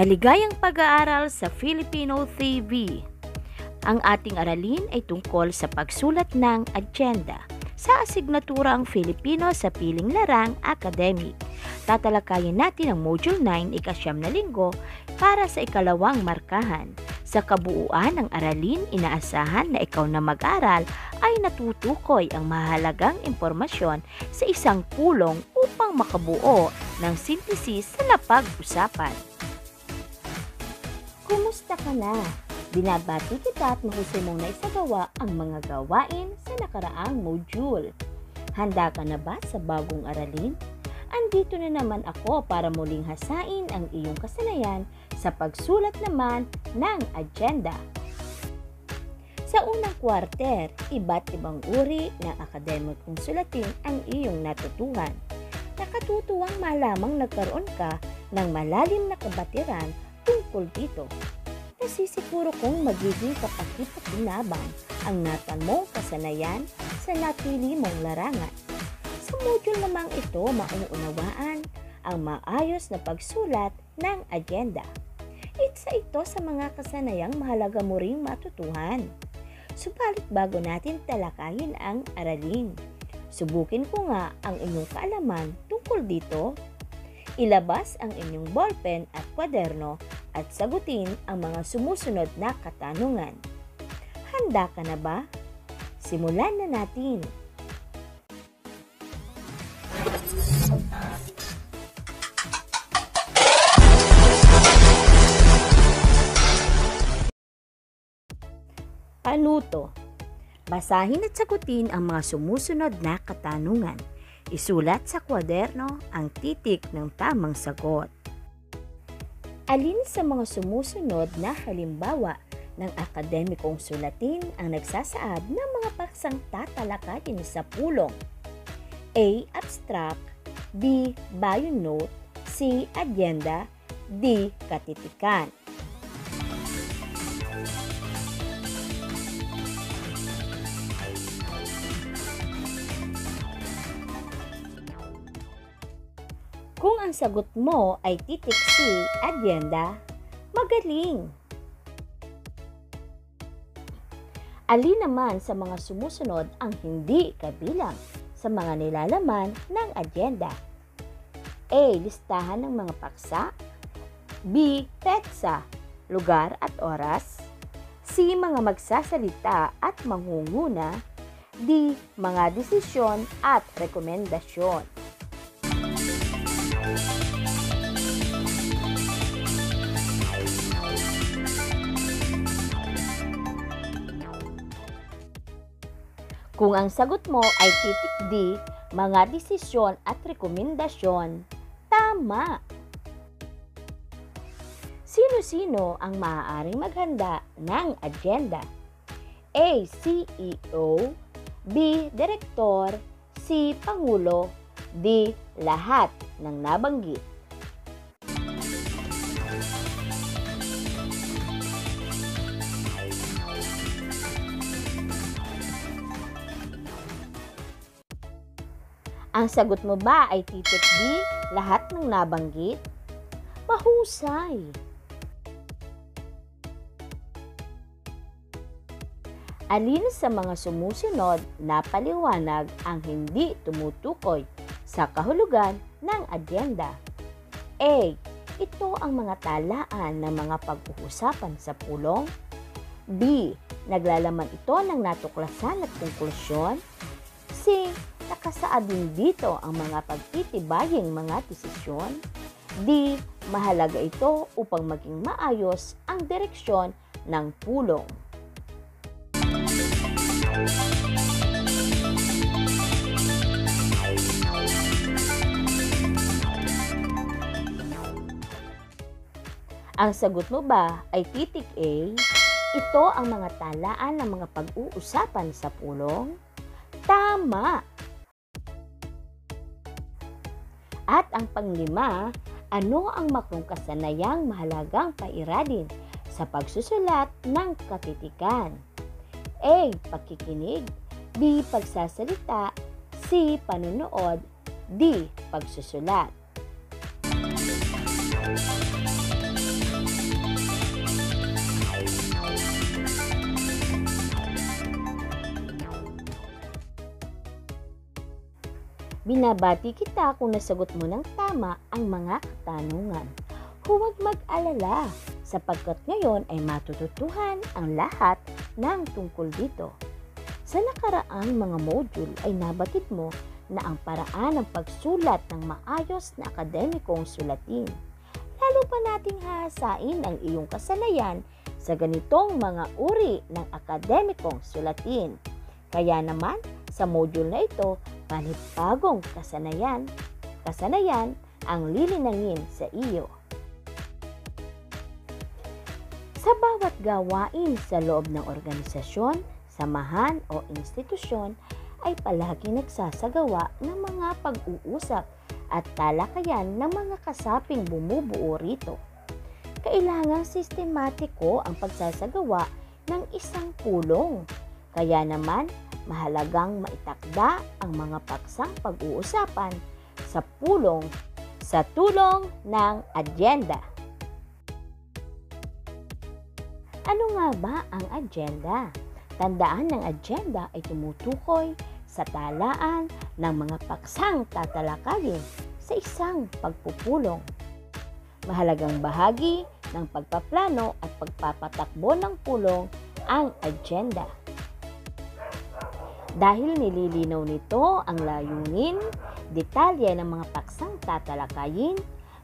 Maligayang pag-aaral sa Filipino TV. Ang ating aralin ay tungkol sa pagsulat ng agenda sa asignaturang Filipino sa piling larang academic. Tatalakayin natin ang Module 9, ika-9 na linggo para sa ikalawang markahan. Sa kabuuan ng aralin, inaasahan na ikaw na mag-aral ay natutukoy ang mahalagang impormasyon sa isang pulong upang makabuo ng sintesis sa napag-usapan. Kumusta ka na? Binabati kita at mahusay mong naisagawa ang mga gawain sa nakaraang module. Handa ka na ba sa bagong aralin? Andito na naman ako para muling hasain ang iyong kasanayan sa pagsulat naman ng agenda. Sa unang quarter, iba't ibang uri ng akademikong sulatin ang iyong natutuhan. Nakatutuwang malamang nagkaroon ka ng malalim na kabatiran tungkol dito. Nasisiguro kong magiging kapakinabangan ang natan mong kasanayan sa napili mong larangan. Sa module namang ito, mauunawaan ang maayos na pagsulat ng agenda. Isa ito sa mga kasanayang mahalaga mo ring matutuhan. Subalit bago natin talakayin ang aralin, subukin ko nga ang inyong kaalaman tungkol dito. Ilabas ang inyong ballpen at kwaderno at sagutin ang mga sumusunod na katanungan. Handa ka na ba? Simulan na natin! Panuto. Basahin at sagutin ang mga sumusunod na katanungan. Isulat sa kwaderno ang titik ng tamang sagot. Alin sa mga sumusunod na halimbawa ng akademikong sulatin ang nagsasaad ng mga paksang tatalakayin sa pulong? A. Abstract, B. Bio note, C. Agenda, D. Katitikan. Kung ang sagot mo ay titik C, agenda, magaling! Alin naman sa mga sumusunod ang hindi kabilang sa mga nilalaman ng agenda? A. Listahan ng mga paksa, B. Petsa, lugar at oras, C. Mga magsasalita at mangunguna, D. Mga desisyon at rekomendasyon. Kung ang sagot mo ay titik D, mga desisyon at rekomendasyon, tama! Sino-sino ang maaaring maghanda ng agenda? A. CEO, B. Direktor, C. Pangulo, D. Lahat ng nabanggit. Ang sagot mo ba ay titik D, lahat ng nabanggit? Mahusay! Alin sa mga sumusunod na paliwanag ang hindi tumutukoy sa kahulugan ng agenda? A. Ito ang mga talaan ng mga pag-uusapan sa pulong. B. Naglalaman ito ng natuklasan at konklusyon. C. Nakasaad din dito ang mga pagtitibayang mga desisyon. D. Mahalaga ito upang maging maayos ang direksyon ng pulong. Ang sagot mo ba ay titik A? Ito ang mga talaan ng mga pag-uusapan sa pulong? Tama! At ang panglima, ano ang makrong kasanayang mahalagang pairalin sa pagsusulat ng katitikan? A. Pakikinig, B. Pagsasalita, C. Panunood, D. Pagsusulat. Binabati kita kung nasagot mo ng tama ang mga katanungan. Huwag mag-alala sapagkat ngayon ay matututuhan ang lahat ng tungkol dito. Sa nakaraang mga module ay nabatid mo na ang paraan ng pagsulat ng maayos na akademikong sulatin. Lalo pa nating hahasain ang iyong kasanayan sa ganitong mga uri ng akademikong sulatin. Kaya naman, sa module na ito, panibagong kasanayan ang lilinangin sa iyo. Sa bawat gawain sa loob ng organisasyon, samahan o institusyon ay palaging nagsasagawa ng mga pag-uusap at talakayan ng mga kasaping bumubuo rito. Kailangang sistematiko ang pagsasagawa ng isang pulong. Kaya naman, mahalagang maitakda ang mga paksang pag-uusapan sa pulong sa tulong ng agenda. Ano nga ba ang agenda? Tandaan ng agenda ay tumutukoy sa talaan ng mga paksang tatalakayin sa isang pagpupulong. Mahalagang bahagi ng pagpaplano at pagpapatakbo ng pulong ang agenda. Dahil nililinaw nito ang layunin, detalye ng mga paksang tatalakayin,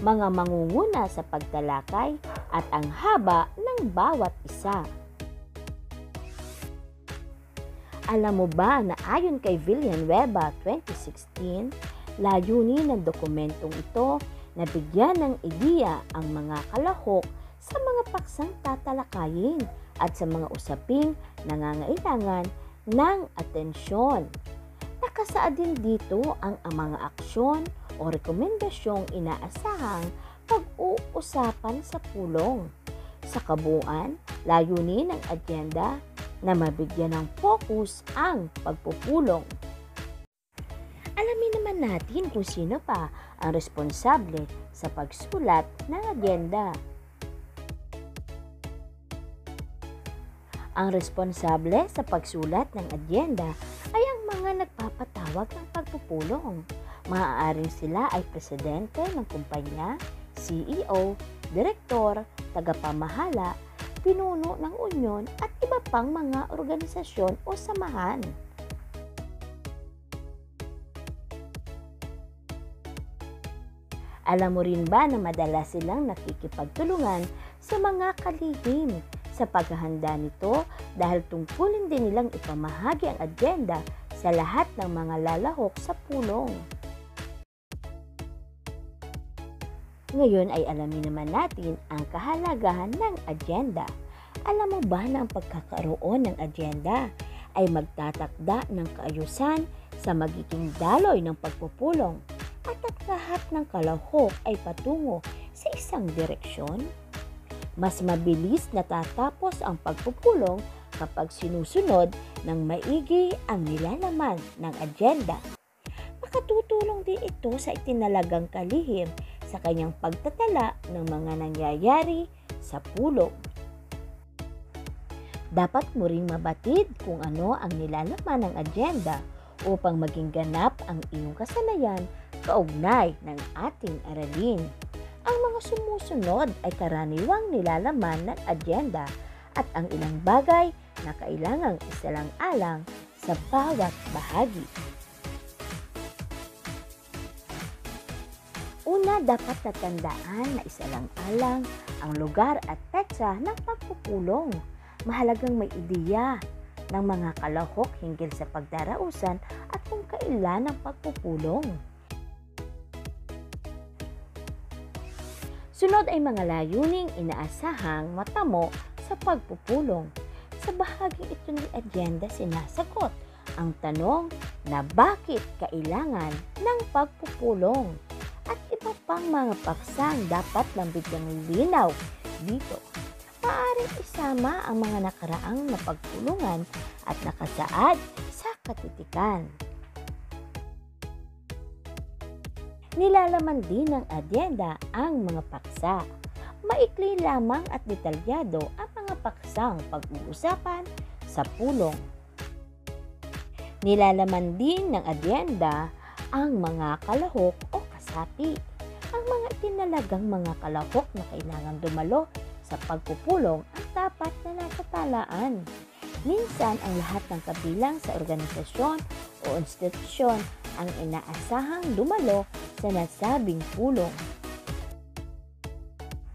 mga mangunguna sa pagtalakay at ang haba ng bawat isa. Alam mo ba na ayon kay Villanueva 2016, layunin ng dokumentong ito na bigyan ng ideya ang mga kalahok sa mga paksang tatalakayin at sa mga usaping nangangailangan ng atensyon. Nakasaad din dito ang mga aksyon o rekomendasyong inaasahang pag-uusapan sa pulong. Sa kabuuan, layunin ng agenda na mabigyan ng focus ang pagpupulong. Alamin naman natin kung sino pa ang responsable sa pagsulat ng agenda. Ang responsable sa pagsulat ng agenda ay ang mga nagpapatawag ng pagpupulong. Maaaring sila ay presidente ng kumpanya, CEO, direktor, tagapamahala, pinuno ng unyon at iba pang mga organisasyon o samahan. Alam mo rin ba na madalas silang nakikipagtulungan sa mga kalihim sa paghahanda nito dahil tungkulin din nilang ipamahagi ang agenda sa lahat ng mga lalahok sa pulong. Ngayon ay alamin naman natin ang kahalagahan ng agenda. Alam mo ba na ang pagkakaroon ng agenda ay magtatakda ng kaayusan sa magiging daloy ng pagpupulong at ang lahat ng kalahok ay patungo sa isang direksyon? Mas mabilis natatapos ang pagpupulong kapag sinusunod ng maigi ang nilalaman ng agenda. Makatutulong din ito sa itinalagang kalihim sa kanyang pagtatala ng mga nangyayari sa pulong. Dapat mo ring mabatid kung ano ang nilalaman ng agenda upang maging ganap ang iyong kasanayan kaugnay ng ating aralin. Ang mga sumusunod ay karaniwang nilalaman ng agenda at ang ilang bagay na kailangang isalang-alang sa bawat bahagi. Una, dapat natandaan na isalang-alang ang lugar at petsa ng pagpupulong. Mahalagang may ideya ng mga kalahok hinggil sa pagdarausan at kung kailan ang pagpupulong. Sunod ay mga layuning inaasahang matamo sa pagpupulong. Sa bahaging ito ng agenda sinasagot ang tanong na bakit kailangan ng pagpupulong at iba pang mga paksang dapat lang bigyang linaw dito. Maaaring isama ang mga nakaraang napagpulungan at nakasaad sa katitikan. Nilalaman din ng agenda ang mga paksa. Maikli lamang at detalyado ang mga paksang pag-uusapan sa pulong. Nilalaman din ng agenda ang mga kalahok o kasapi. Ang mga tinalagang mga kalahok na kailangang dumalo sa pagpupulong ang dapat na nasa talaan. Minsan ang lahat ng kabilang sa organisasyon o institusyon ang inaasahang dumalo sa nasabing pulong.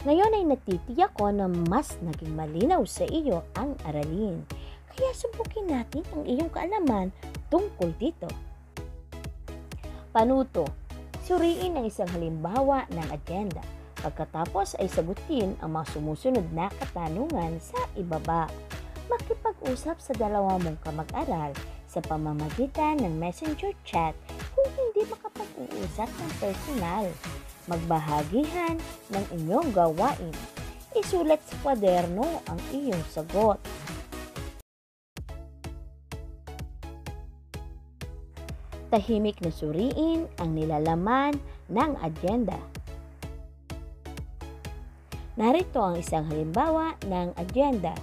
Ngayon ay natitiyak ko na mas naging malinaw sa iyo ang aralin. Kaya subukin natin ang iyong kaalaman tungkol dito. Panuto, suriin ang isang halimbawa ng agenda. Pagkatapos ay sagutin ang mga sumusunod na katanungan sa ibaba. Makipag-usap sa dalawa mong kamag-aral sa pamamagitan ng messenger chat kung hindi makapag-uusap ng personal. Magbahagihan ng inyong gawain. Isulat sa kwaderno ang iyong sagot. Tahimik na suriin ang nilalaman ng agenda. Narito ang isang halimbawa ng agenda.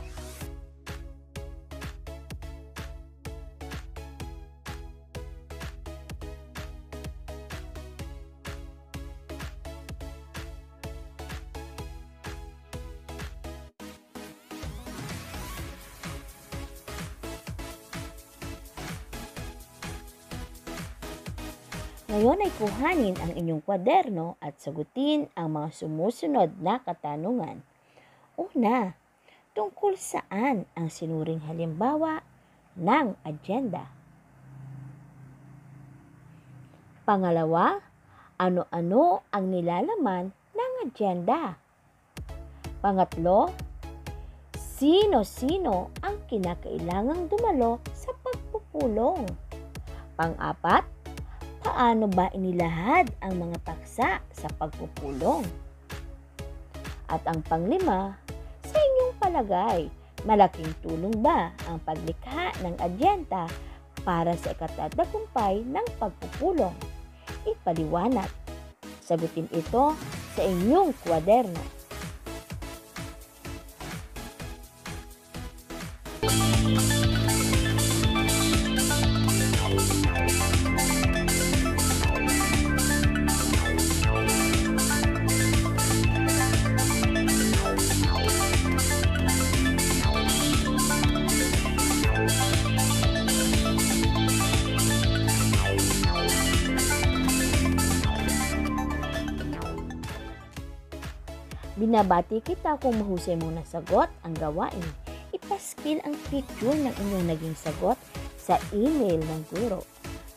Ngayon ay kuhanin ang inyong kwaderno at sagutin ang mga sumusunod na katanungan. Una, tungkol saan ang sinuring halimbawa ng agenda? Pangalawa, ano-ano ang nilalaman ng agenda? Pangatlo, sino-sino ang kinakailangang dumalo sa pagpupulong? Pang-apat, paano ba inilahad ang mga paksa sa pagpupulong? At ang panglima, sa inyong palagay, malaking tulong ba ang paglikha ng agenda para sa ikatatagumpay ng pagpupulong? Ipaliwanag. Sagutin ito sa inyong kwaderno. Binabati kita kung mahusay mong nasagot ang gawain. Ipaskil ang picture ng inyong naging sagot sa email ng guro.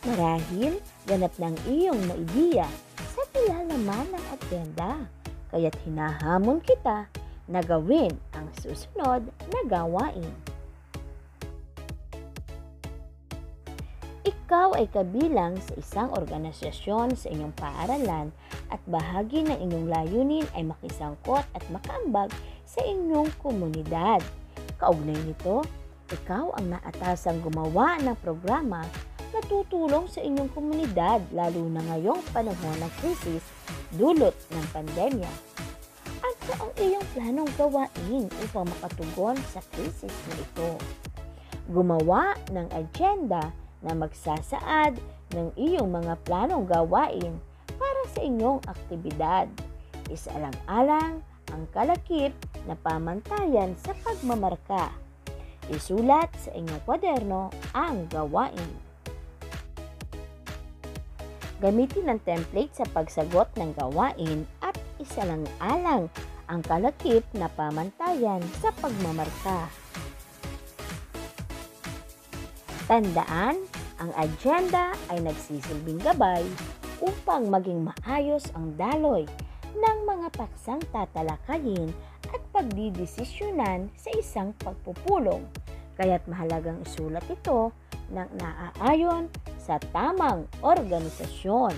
Marahil ganap ng iyong maidiya sa nilalaman ng agenda. Kaya't hinahamon kita na gawin ang susunod na gawain. Ikaw ay kabilang sa isang organisasyon sa inyong paaralan at bahagi ng inyong layunin ay makisangkot at makaambag sa inyong komunidad. Kaugnay nito, ikaw ang naatasang gumawa ng programa na tutulong sa inyong komunidad lalo na ngayong panahon ng krisis dulot ng pandemya. Ano ang iyong planong gawain upang makatugon sa krisis na ito? Gumawa ng agenda na magsasaad ng iyong mga planong gawain para sa inyong aktibidad. Isaalang-alang ang kalakip na pamantayan sa pagmamarka. Isulat sa inyong kwaderno ang gawain. Gamitin ang template sa pagsagot ng gawain at isalang-alang ang kalakip na pamantayan sa pagmamarka. Tandaan, ang agenda ay nagsisilbing gabay upang maging maayos ang daloy ng mga paksang tatalakayin at pagdidesisyonan sa isang pagpupulong. Kaya't mahalagang isulat ito ng naaayon sa tamang organisasyon.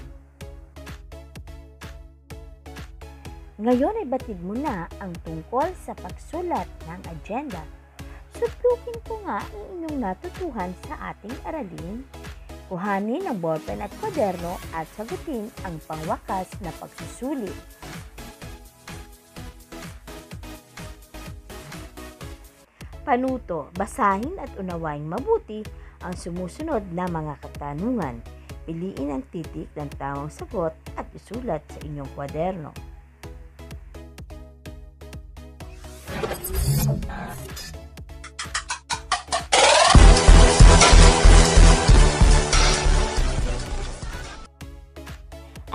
Ngayon ay batid mo na ang tungkol sa pagsulat ng agenda. Sublukin ko nga ang inyong natutuhan sa ating aralin. Kuhanin ang ballpen at kwaderno at sagutin ang pangwakas na pagsusulit. Panuto, basahin at unawaing mabuti ang sumusunod na mga katanungan. piliin ang titik ng tamang sagot at isulat sa inyong kwaderno.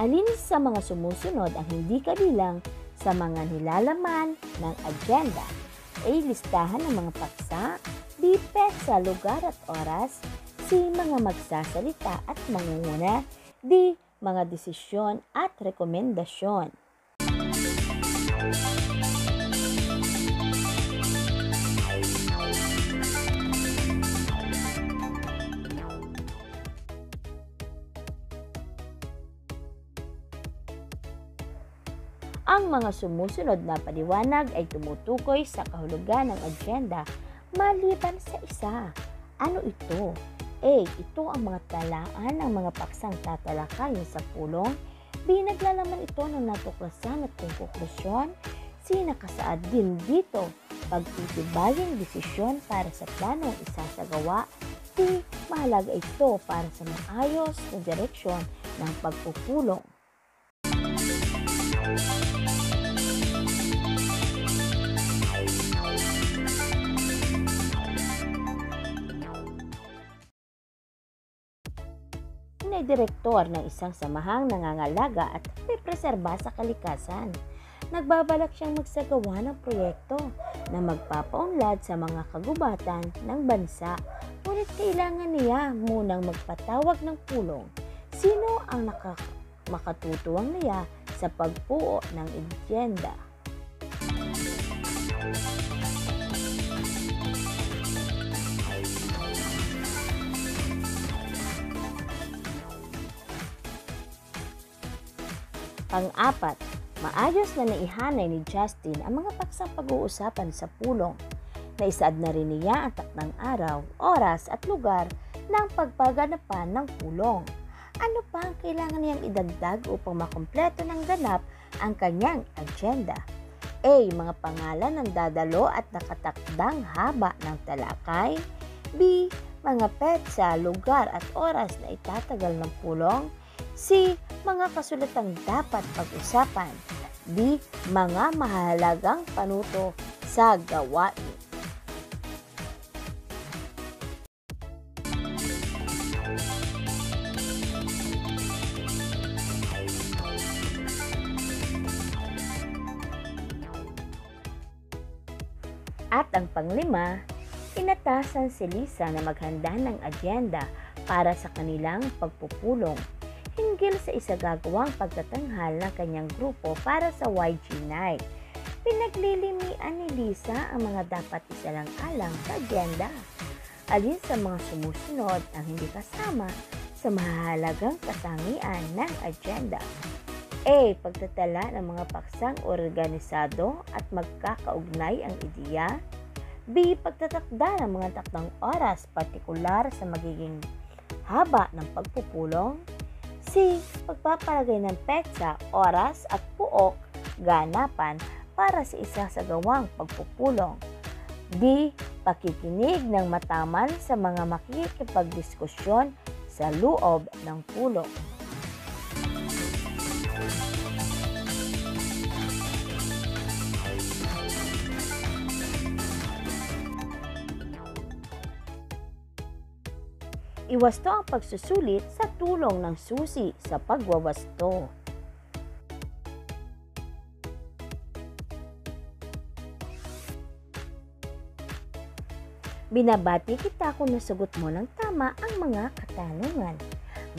Alin sa mga sumusunod ang hindi kabilang sa mga nilalaman ng agenda? A. Listahan ng mga paksa. B. Petsa, lugar at oras. C. Mga magsasalita at mangunguna. D. Mga desisyon at rekomendasyon. Ang mga sumusunod na paliwanag ay tumutukoy sa kahulugan ng agenda maliban sa isa. Ano ito? A. Ito ang mga talaan ng mga paksang tatalakayin sa pulong. B. Naglalaman ito ng natuklasan at konklusyon. C. Nakasaad din dito pagtitibayang desisyon para sa planong isasagawa. D. Mahalaga ito para sa maayos na direksyon ng pagpupulong. Ay direktor ng isang samahang nangangalaga at nagpreserba sa kalikasan. Nagbabalak siyang magsagawa ng proyekto na magpapaunlad sa mga kagubatan ng bansa. Ngunit kailangan niya munang magpatawag ng pulong. Sino ang makatutuwang niya sa pagbuo ng agenda? Pang-apat, maayos na naihanay ni Justin ang mga paksang pag-uusapan sa pulong. Naisaad na rin niya ang takdang araw, oras at lugar ng pagpaganapan ng pulong. Ano pa ang kailangan niyang idagdag upang makumpleto ng ganap ang kanyang agenda? A. Mga pangalan ng dadalo at nakatakdang haba ng talakay. B. Mga petsa, lugar at oras na itatagal ng pulong. C. Mga kasulatang dapat pag-usapan. D. Mga mahalagang panuto sa gawain. At ang panglima, inatasan si Lisa na maghanda ng agenda para sa kanilang pagpupulong hinggil sa isagagawang pagtatanghal ng kanyang grupo para sa YG Night. Pinaglilimian ni Lisa ang mga dapat isalang-alang sa agenda. Alin sa mga sumusunod ang hindi kasama sa mahalagang katangian ng agenda? A. Pagtatala ng mga paksang organisado at magkakaugnay ang ideya. B. Pagtatakda ng mga takdang oras partikular sa magiging haba ng pagpupulong. C. Pagpapalagay ng petsa, oras at puok, ganapan para sa isasagawang pagpupulong. D. Pakikinig ng mataman sa mga makikipagdiskusyon sa loob ng pulong. Iwasto ang pagsusulit sa tulong ng susi sa pagwawasto. Binabati kita kung nasagot mo ng tama ang mga katanungan.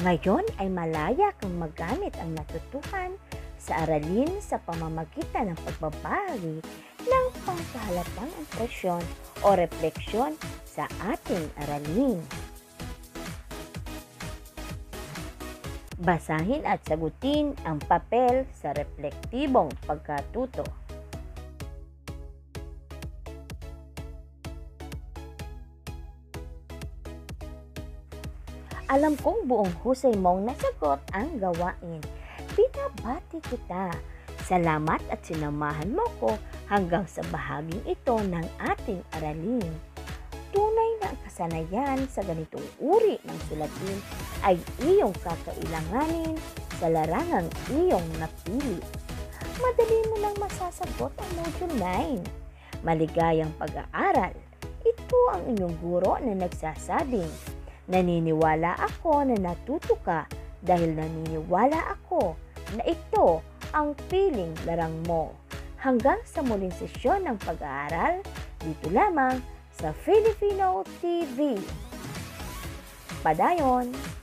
Ngayon ay malaya kang magamit ang natutuhan sa aralin sa pamamagitan ng pagbabahagi ng pangkahalatang impresyon o refleksyon sa ating aralin. Basahin at sagutin ang papel sa reflektibong pagkatuto. Alam kong buong husay mong nasagot ang gawain. Binabati kita. Salamat at sinamahan mo ko hanggang sa bahaging ito ng ating aralin. Tunay na ang kasanayan sa ganitong uri ng sulatin ay iyong kakailanganin sa larangang iyong napili. Madali mo lang masasagot ang Module 9. Maligayang pag-aaral. Ito ang inyong guro na nagsasabing, naniniwala ako na natuto ka dahil naniniwala ako na ito ang piling larang mo. Hanggang sa muling sesyon ng pag-aaral, dito lamang sa Filipino TV. Padayon!